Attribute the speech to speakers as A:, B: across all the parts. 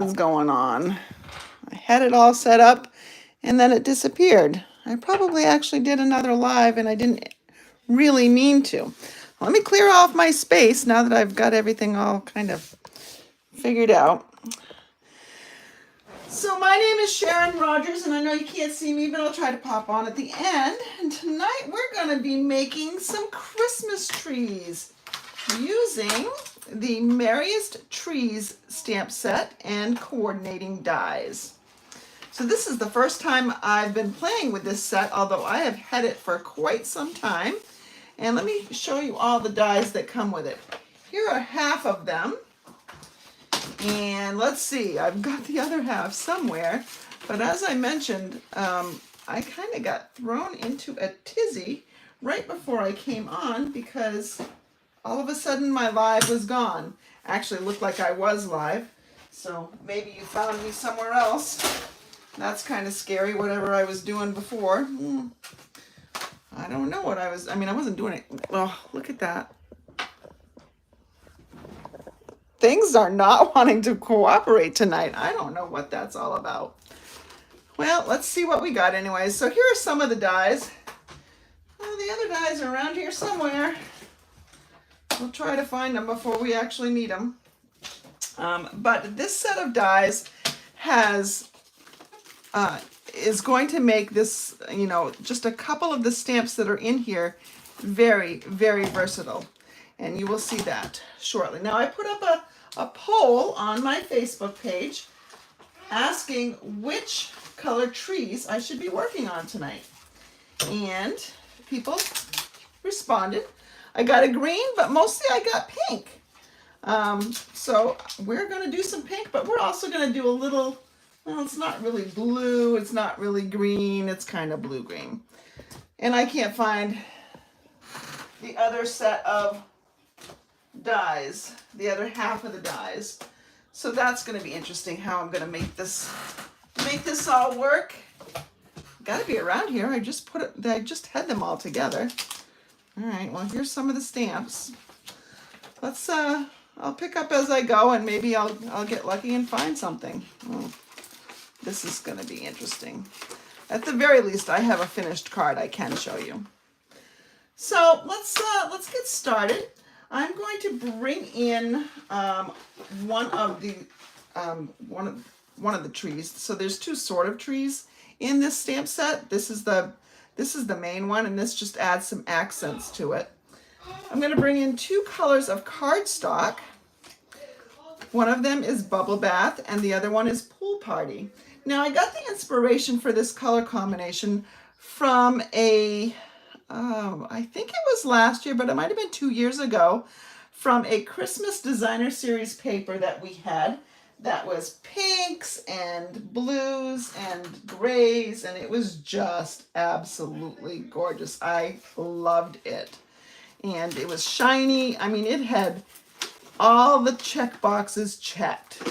A: What's going on? I had it all set up and then it disappeared. I probably actually did another live and I didn't really mean to. Let me clear off my space now that I've got everything all kind of figured out. So my name is Sharon Rogers, and I know you can't see me, but I'll try to pop on at the end. And tonight we're going to be making some Christmas trees using the Merriest Trees stamp set and coordinating dies. So this is the first time I've been playing with this set, although I have had it for quite some time. And let me show you all the dies that come with it. Here are half of them. And let's see, I've got the other half somewhere. But as I mentioned, I kind of got thrown into a tizzy right before I came on because all of a sudden my live was gone. Actually, it looked like I was live. So maybe you found me somewhere else. That's kind of scary, whatever I was doing before. I don't know what I wasn't doing it. Oh, look at that. Things are not wanting to cooperate tonight. I don't know what that's all about. Well, let's see what we got anyway. So here are some of the dies. Well, the other dies are around here somewhere. We'll try to find them before we actually need them. But this set of dies is going to make this, just a couple of the stamps that are in here very, very versatile. And you will see that shortly. Now I put up a poll on my Facebook page asking which color trees I should be working on tonight. And people responded. I got a green, but mostly I got pink. So we're going to do some pink, but we're also going to do a little, well, it's not really blue, it's not really green, it's kind of blue-green. And I can't find the other set of dies, the other half of the dies. So that's going to be interesting how I'm going to make this all work. Got to be around here. I just had them all together. All right, well, here's some of the stamps. Let's I'll pick up as I go, and maybe I'll get lucky and find something. Oh, this is going to be interesting. At the very least, I have a finished card I can show you. So let's get started. I'm going to bring in one of the trees. So there's two sort of trees in this stamp set. This is the main one, and this just adds some accents to it. I'm going to bring in two colors of cardstock. One of them is Bubble Bath, and the other one is Pool Party. Now I got the inspiration for this color combination from I think it was last year, but it might have been 2 years ago, from a Christmas Designer Series paper that we had that was pinks and blues and grays, and it was just absolutely gorgeous. I loved it. And it was shiny. I mean, it had all the check boxes checked.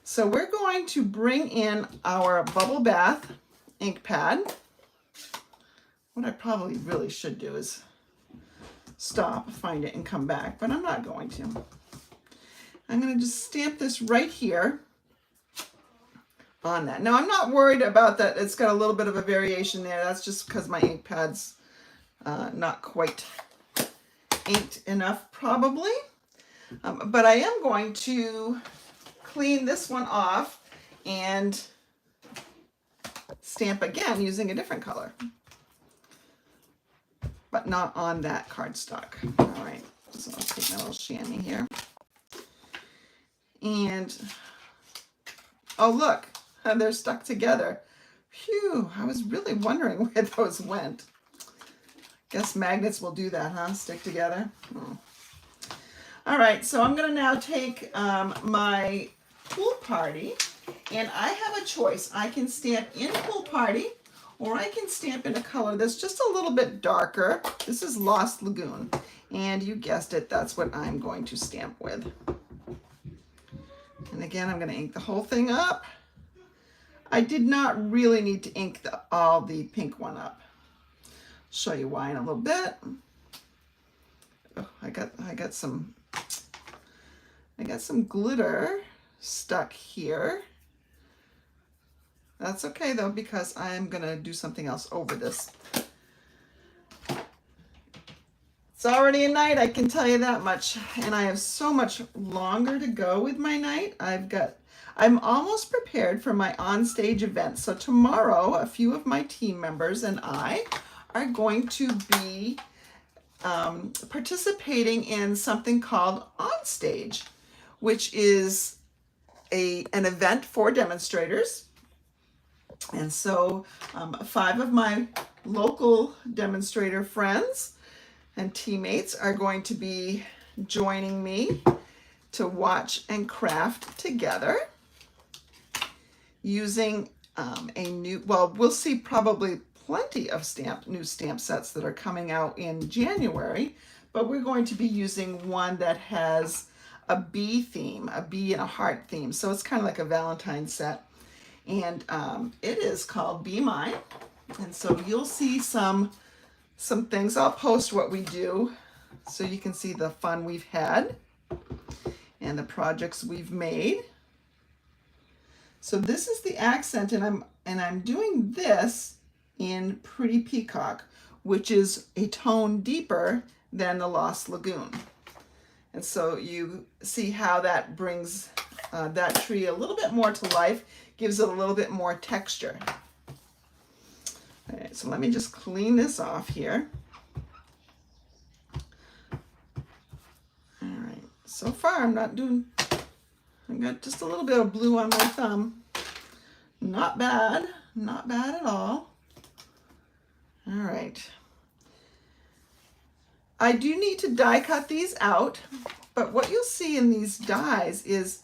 A: So we're going to bring in our Bubble Bath ink pad. What I probably really should do is stop, find it, and come back, but I'm not going to. I'm going to just stamp this right here on that. Now, I'm not worried about that. It's got a little bit of a variation there. That's just because my ink pad's not quite inked enough, probably. But I am going to clean this one off and stamp again using a different color, but not on that cardstock. All right, so I'll take my little chamois here. And, oh look, they're stuck together. Phew, I was really wondering where those went. Guess magnets will do that, huh? Stick together. Oh. All right, so I'm gonna now take my Pool Party, and I have a choice. I can stamp in Pool Party, or I can stamp in a color that's just a little bit darker. This is Lost Lagoon, and you guessed it, that's what I'm going to stamp with. And again, I'm going to ink the whole thing up. I did not really need to ink all the pink one up. Show you why in a little bit. Oh, I got some glitter stuck here. That's okay though, because I'm gonna do something else over this. It's already a night, I can tell you that much, and I have so much longer to go with my night. I'm almost prepared for my onstage event. So tomorrow, a few of my team members and I are going to be participating in something called Onstage, which is an event for demonstrators. And so 5 of my local demonstrator friends and teammates are going to be joining me to watch and craft together using we'll see probably plenty of new stamp sets that are coming out in January, but we're going to be using one that has a bee theme, a bee and a heart theme. So it's kind of like a Valentine set. And it is called Be Mine. And so you'll see some things. I'll post what we do so you can see the fun we've had and the projects we've made. So this is the accent, and I'm doing this in Pretty Peacock, which is a tone deeper than the Lost Lagoon. And so you see how that brings that tree a little bit more to life, gives it a little bit more texture. All right, so let me just clean this off here. All right, so far I've got just a little bit of blue on my thumb. Not bad at all. All right. I do need to die cut these out, but what you'll see in these dies is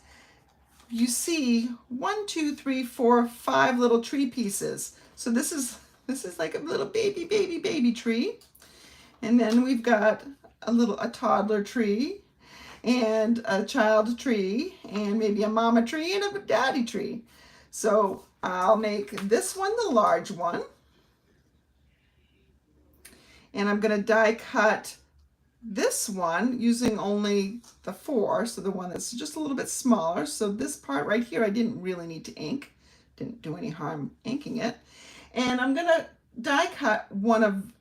A: you see 1, 2, 3, 4, 5 little tree pieces. So this is like a little baby tree. And then we've got a toddler tree and a child tree and maybe a mama tree and a daddy tree. So I'll make this one the large one. And I'm going to die cut this one using only the 4, so the one that's just a little bit smaller. So this part right here, I didn't really need to ink. Didn't do any harm inking it. And I'm going to die cut one of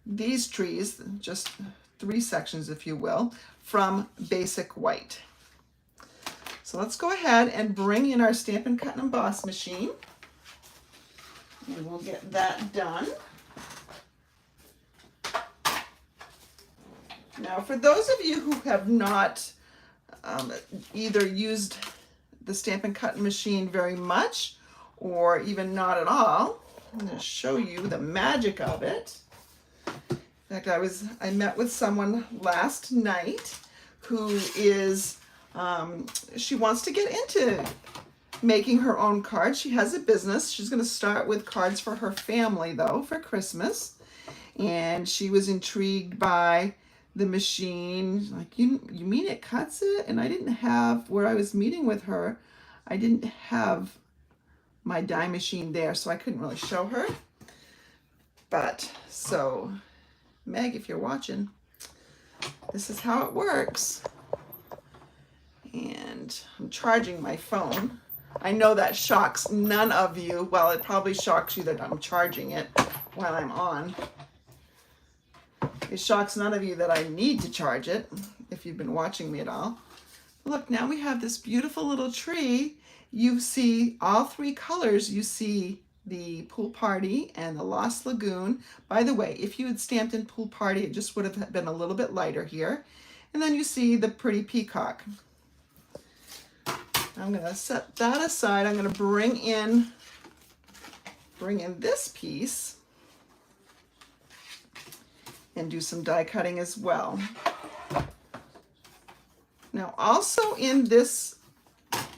A: these trees, just 3 sections, if you will, from Basic White. So let's go ahead and bring in our Stampin' Cut and Emboss machine. And we'll get that done. Now, for those of you who have not either used the Stampin' Cut machine very much or even not at all, I'm going to show you the magic of it. In fact, I met with someone last night who is, she wants to get into making her own cards. She has a business. She's going to start with cards for her family, though, for Christmas. And she was intrigued by the machine. Like, you mean it cuts it? And I didn't have, where I was meeting with her, I didn't have my die machine there, so I couldn't really show her. But, so, Meg, if you're watching, this is how it works. And I'm charging my phone. I know that shocks none of you. Well, it probably shocks you that I'm charging it while I'm on. It shocks none of you that I need to charge it, if you've been watching me at all. Look, now we have this beautiful little tree. You see all 3 colors. You see the Pool Party and the Lost Lagoon. By the way, if you had stamped in Pool Party, it just would have been a little bit lighter here. And then you see the Pretty Peacock. I'm going to set that aside. I'm going to bring in this piece and do some die cutting as well. Now, also in this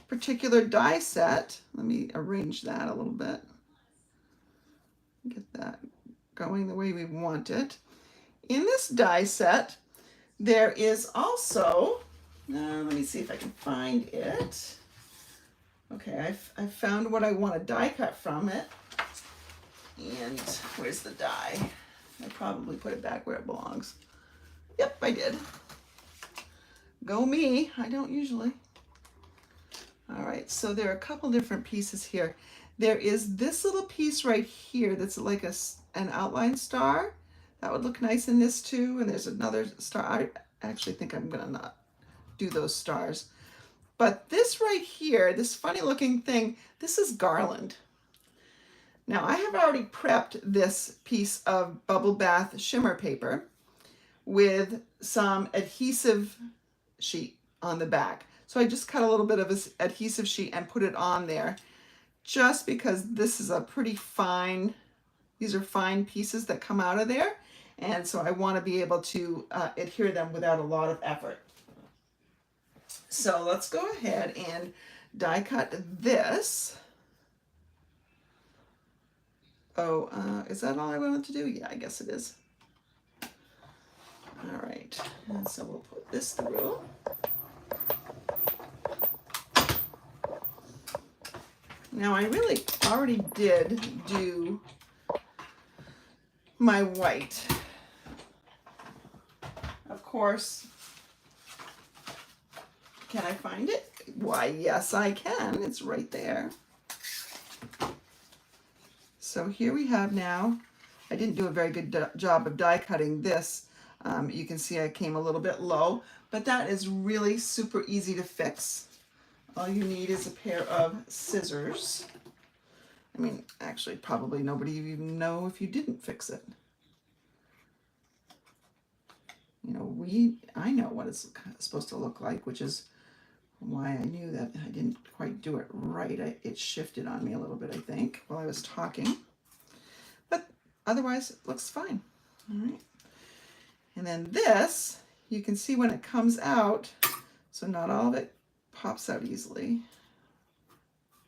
A: particular die set, let me arrange that a little bit. Get that going the way we want it. In this die set, there is also, let me see if I can find it. Okay, I found what I want to die cut from it. And where's the die? I probably put it back where it belongs. Yep, I did. Go me. I don't usually. All right, so there are a couple different pieces here. There is this little piece right here that's like an outline star. That would look nice in this too. And there's another star. I actually think I'm gonna not do those stars. But this right here, this funny looking thing, this is garland. Now I have already prepped this piece of Bubble Bath shimmer paper with some adhesive sheet on the back. So I just cut a little bit of this adhesive sheet and put it on there just because this is a pretty fine, these are fine pieces that come out of there. And so I want to be able to adhere them without a lot of effort. So let's go ahead and die cut this. Oh, is that all I wanted to do? Yeah, I guess it is. All right, and so we'll put this through. Now I really already did do my white. Of course, can I find it? Why, yes, I can. It's right there. So here we have now, I didn't do a very good job of die cutting this. You can see I came a little bit low, but that is really super easy to fix. All you need is a pair of scissors. I mean, actually, probably nobody even know if you didn't fix it. You know, I know what it's supposed to look like, which is why I knew that I didn't quite do it right. It shifted on me a little bit, I think, while I was talking. But otherwise, it looks fine. All right. And then this, you can see when it comes out, so not all of it pops out easily.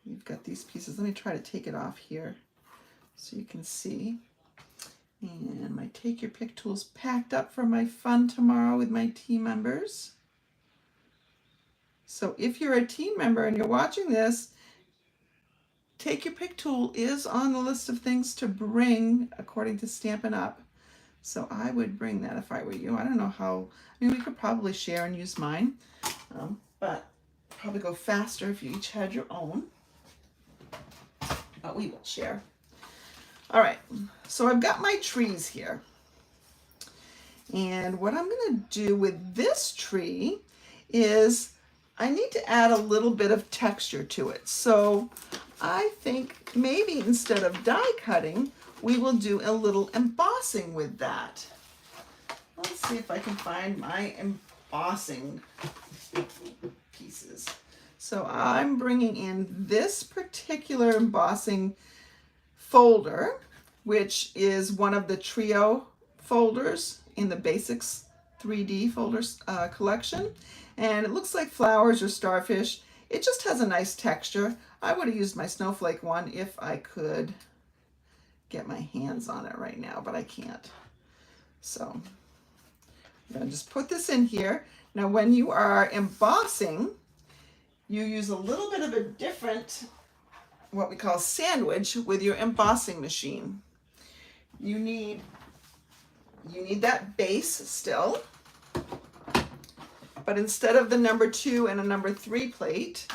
A: You've got these pieces. Let me try to take it off here so you can see. And my Take Your Pick tools packed up for my fun tomorrow with my team members. So if you're a team member and you're watching this, Take Your Pick tool is on the list of things to bring according to Stampin' Up. So I would bring that if I were you. I don't know how, I mean, we could probably share and use mine, but probably go faster if you each had your own. But we will share. All right, so I've got my trees here. And what I'm gonna do with this tree is I need to add a little bit of texture to it. So I think maybe instead of die cutting, we will do a little embossing with that. Let's see if I can find my embossing pieces. So I'm bringing in this particular embossing folder, which is one of the trio folders in the Basics 3D folders collection. And it looks like flowers or starfish. It just has a nice texture. I would have used my snowflake one if I could get my hands on it right now, but I can't. So I'm gonna just put this in here. Now when you are embossing, you use a little bit of a different, what we call sandwich with your embossing machine. You need that base still, but instead of the number 2 and a number 3 plate,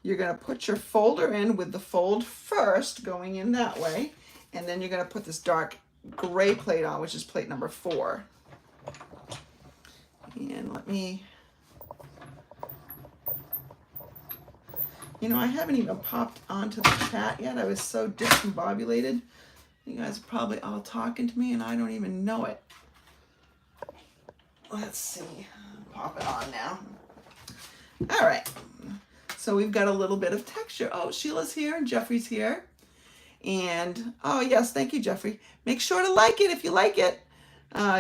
A: you're gonna put your folder in with the fold first going in that way, and then you're gonna put this dark gray plate on, which is plate number 4. And let me, you know, I haven't even popped onto the chat yet. I was so discombobulated. You guys are probably all talking to me and I don't even know it. Let's see, pop it on now. All right, so we've got a little bit of texture. Oh, Sheila's here and Jeffrey's here. And, oh yes, thank you, Jeffrey. Make sure to like it if you like it.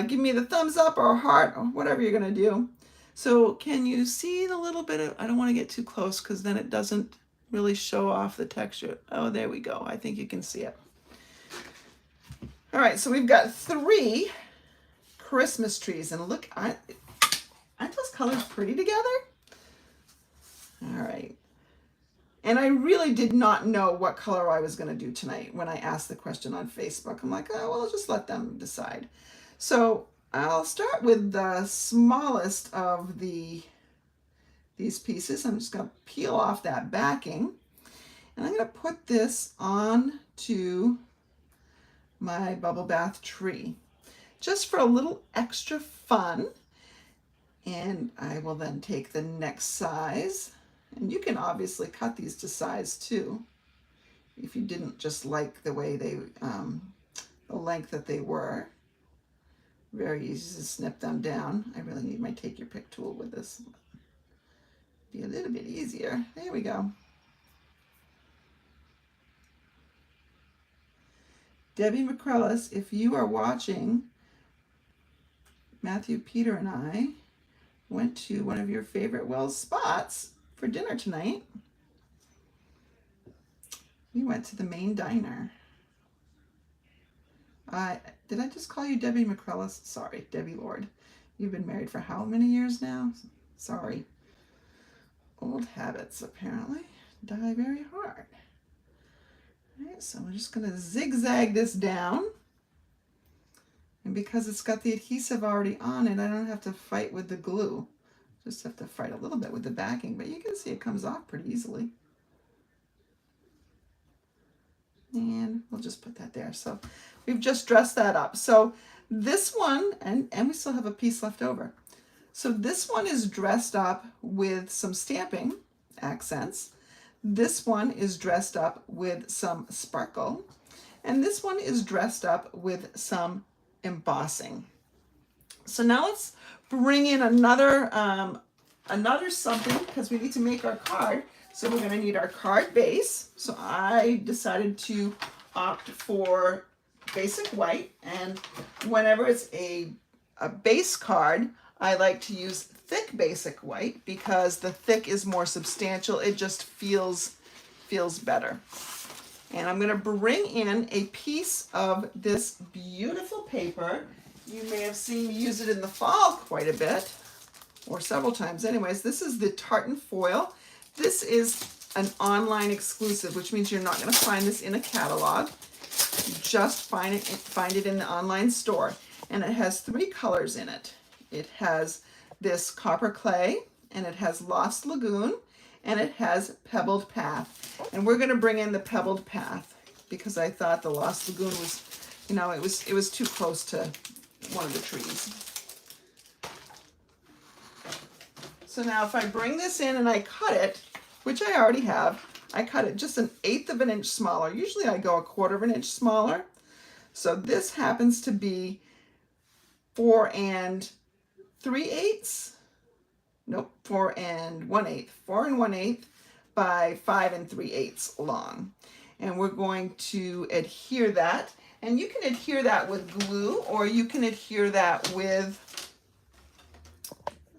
A: Give me the thumbs up or heart or whatever you're gonna do. So can you see the little bit of, I don't wanna get too close because then it doesn't really show off the texture. Oh, there we go. I think you can see it. All right, so we've got 3 Christmas trees, and look, aren't those colors pretty together? All right, and I really did not know what color I was gonna do tonight when I asked the question on Facebook. I'm like, oh, well, I'll just let them decide. So I'll start with the smallest of the these pieces. I'm just going to peel off that backing, and I'm going to put this on to my bubble bath tree just for a little extra fun. And I will then take the next size, and you can obviously cut these to size too if you didn't just like the way they the length that they were. Very easy to snip them down. I really need my take your pick tool with this. Be a little bit easier. There we go. Debbie McCrellis, if you are watching, Matthew, Peter, and I went to one of your favorite Wells spots for dinner tonight. We went to the Main Diner. Did I just call you Debbie McCrellis? Sorry, Debbie Lord. You've been married for how many years now? Sorry. Old habits apparently die very hard. All right, so we're just going to zigzag this down. And because it's got the adhesive already on it, I don't have to fight with the glue. Just have to fight a little bit with the backing, but you can see it comes off pretty easily. And we'll just put that there. So we've just dressed that up. So this one, and we still have a piece left over. So this one is dressed up with some stamping accents. This one is dressed up with some sparkle. And this one is dressed up with some embossing. So now let's bring in another something, because we need to make our card. So we're going to need our card base. So I decided to opt for basic white, and whenever it's a base card, I like to use thick basic white because the thick is more substantial. It just feels better. And I'm going to bring in a piece of this beautiful paper. You may have seen me use it in the fall quite a bit, or several times anyways. This is the tartan foil. This is an online exclusive, which means you're not going to find this in a catalog. You just find it in the online store. And it has 3 colors in it. It has this copper clay, and it has Lost Lagoon, and it has Pebbled Path. And we're going to bring in the Pebbled Path because I thought the Lost Lagoon was, you know, it was too close to one of the trees. So now if I bring this in and I cut it, which I already have, I cut it just 1/8 of an inch smaller. Usually I go 1/4 of an inch smaller. So this happens to be 4 3/8. Nope, 4 1/8. 4 1/8 by 5 3/8 long. And we're going to adhere that. And you can adhere that with glue, or you can adhere that with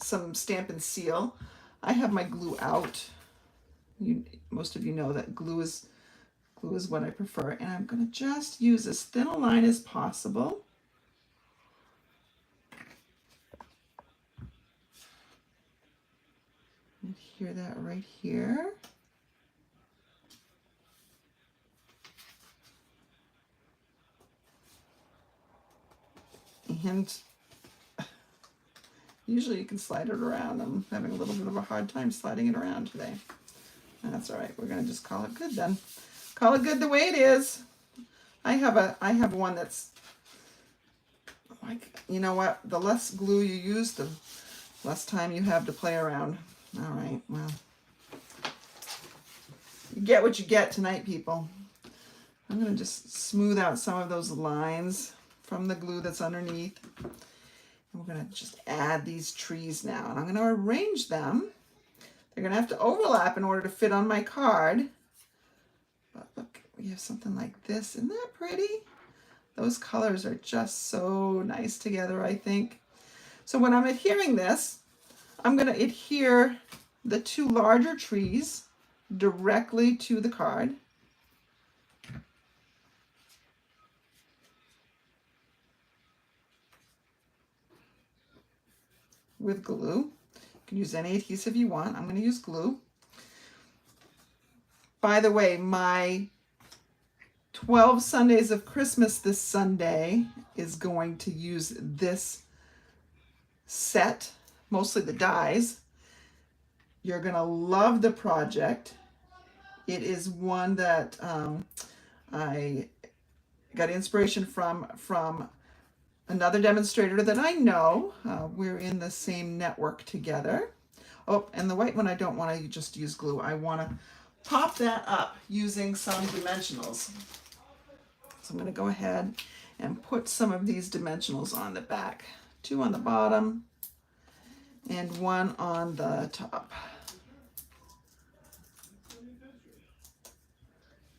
A: some Stampin' Seal. I have my glue out. Most of you know that glue is what I prefer. And I'm going to just use as thin a line as possible. Adhere that right here. And usually you can slide it around. I'm having a little bit of a hard time sliding it around today. That's all right. We're going to just call it good then. Call it good the way it is. I have one that's like, you know what? The less glue you use, the less time you have to play around. All right, well, you get what you get tonight, people. I'm going to just smooth out some of those lines from the glue that's underneath. And we're going to just add these trees now. And I'm going to arrange them. They're going to have to overlap in order to fit on my card. But look, we have something like this. Isn't that pretty? Those colors are just so nice together, I think. So when I'm adhering this, I'm going to adhere the 2 larger trees directly to the card. With glue. You can use any adhesive you want. I'm going to use glue. By the way, my 12 Sundays of Christmas this Sunday is going to use this set, mostly the dies. You're gonna love the project. It is one that I got inspiration from another demonstrator that I know. We're in the same network together. Oh, and the white one, I don't want to just use glue. I want to pop that up using some dimensionals. So I'm going to go ahead and put some of these dimensionals on the back. 2 on the bottom and 1 on the top.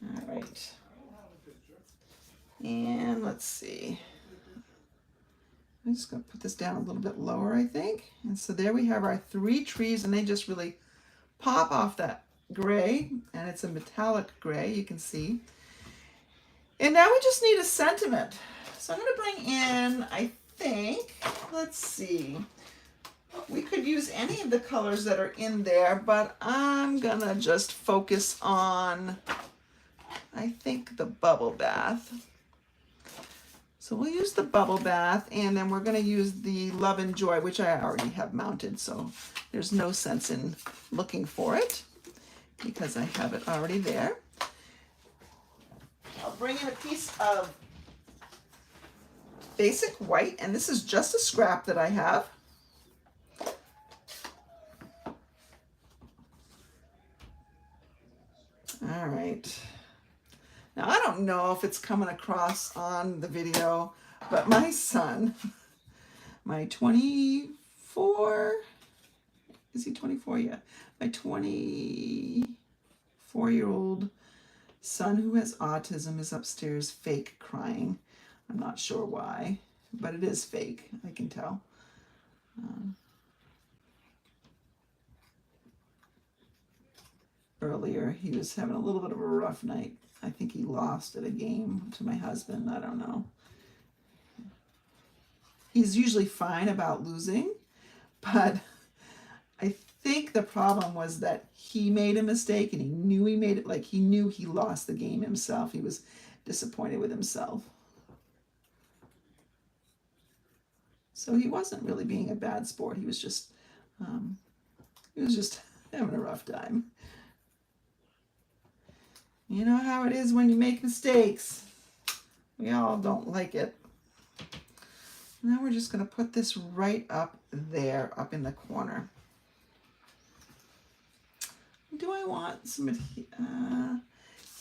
A: All right. And let's see. I'm just going to put this down a little bit lower, I think. And so there we have our 3 trees, and they just really pop off that gray, and it's a metallic gray, you can see. And now we just need a sentiment. So I'm going to bring in, I think, let's see. We could use any of the colors that are in there, but I'm going to just focus on, I think, the bubble bath. So we'll use the bubble bath, and then we're going to use the Love and Joy, which I already have mounted, so there's no sense in looking for it because I have it already there. I'll bring in a piece of basic white, and this is just a scrap that I have. All right. Now, I don't know if it's coming across on the video, but my son, my 24, is he 24? Yeah. My 24-year-old son who has autism is upstairs fake crying. I'm not sure why, but it is fake, I can tell. Earlier, he was having a little bit of a rough night. I think he lost at a game to my husband. I don't know. He's usually fine about losing, but I think the problem was that he made a mistake and he knew he made it, like he knew he lost the game himself. He was disappointed with himself. So he wasn't really being a bad sport. He was just having a rough time. You know how it is when you make mistakes. We all don't like it. Now we're just going to put this right up there, up in the corner. Do I want some, you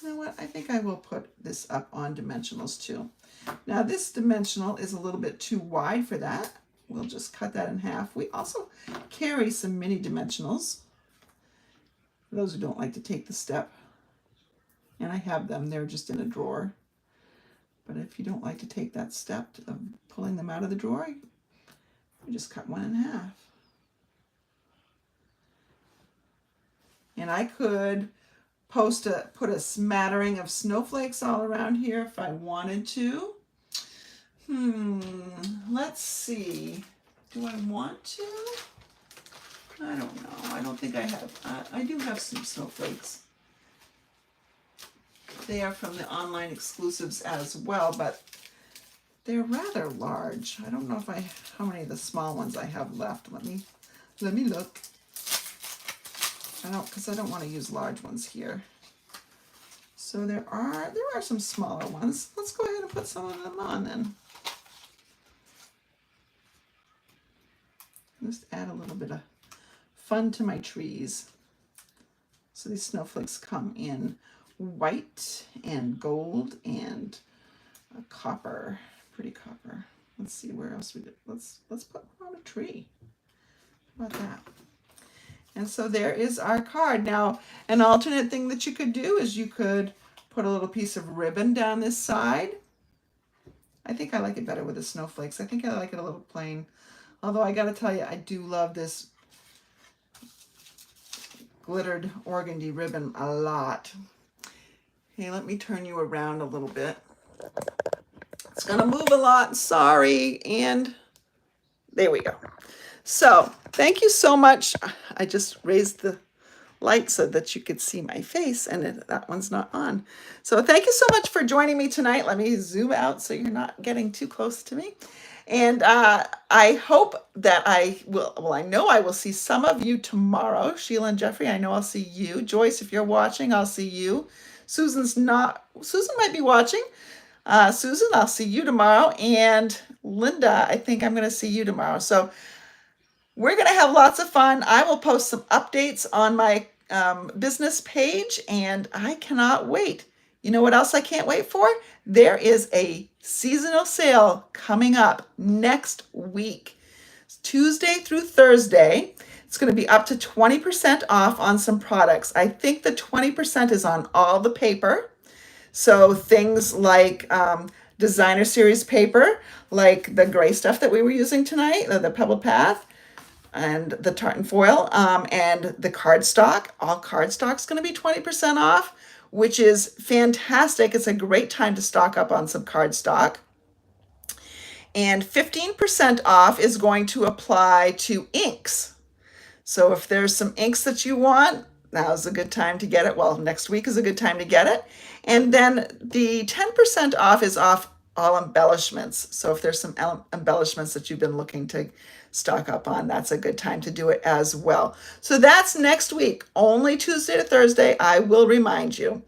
A: know what, I think I will put this up on dimensionals too. Now this dimensional is a little bit too wide for that. We'll just cut that in half. We also carry some mini dimensionals, for those who don't like to take the step. And I have them, they're just in a drawer. But if you don't like to take that step of pulling them out of the drawer, you just cut 1 in half. And I could put a smattering of snowflakes all around here if I wanted to. Let's see. Do I want to? I don't know. I don't think I have. I do have some snowflakes. They are from the online exclusives as well, but they're rather large. I don't know how many of the small ones I have left. Let me look. Because I don't want to use large ones here. So there are some smaller ones. Let's go ahead and put some of them on then. Just add a little bit of fun to my trees. So these snowflakes come in white and gold and copper, pretty copper. Let's see where else we did. Let's put one on a tree. How about that? And so there is our card. Now, an alternate thing that you could do is you could put a little piece of ribbon down this side. I think I like it better with the snowflakes. I think I like it a little plain. Although I gotta tell you, I do love this glittered organdy ribbon a lot. Hey, let me turn you around a little bit. It's gonna move a lot, sorry. And there we go. So thank you so much. I just raised the light so that you could see my face, and that one's not on. So thank you so much for joining me tonight. Let me zoom out so you're not getting too close to me. And I hope that I will, well, I know I will see some of you tomorrow. Sheila and Jeffrey, I know I'll see you. Joyce, if you're watching, I'll see you. Susan's not, Susan might be watching. Susan, I'll see you tomorrow. And Linda, I think I'm going to see you tomorrow. So we're going to have lots of fun. I will post some updates on my business page, and I cannot wait. You know what else I can't wait for? There is a seasonal sale coming up next week, Tuesday through Thursday. It's going to be up to 20% off on some products. I think the 20% is on all the paper. So things like designer series paper, like the gray stuff that we were using tonight, the Pebble Path, and the tartan foil, and the cardstock. All cardstock's going to be 20% off, which is fantastic. It's a great time to stock up on some cardstock. And 15% off is going to apply to inks. So if there's some inks that you want, now's a good time to get it. Well, next week is a good time to get it. And then the 10% off is off all embellishments. So if there's some embellishments that you've been looking to stock up on, that's a good time to do it as well. So that's next week, only Tuesday to Thursday. I will remind you.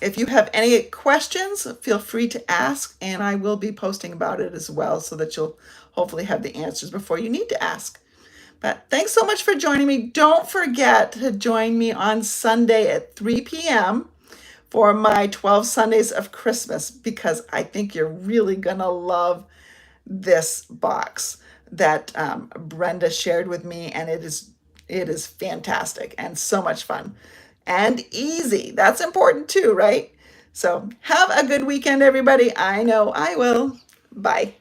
A: If you have any questions, feel free to ask, and I will be posting about it as well so that you'll hopefully have the answers before you need to ask. But thanks so much for joining me. Don't forget to join me on Sunday at 3 p.m. for my 12 Sundays of Christmas, because I think you're really going to love this box that Brenda shared with me, and it is fantastic and so much fun and easy. That's important too, right? So have a good weekend, everybody. I know I will. Bye.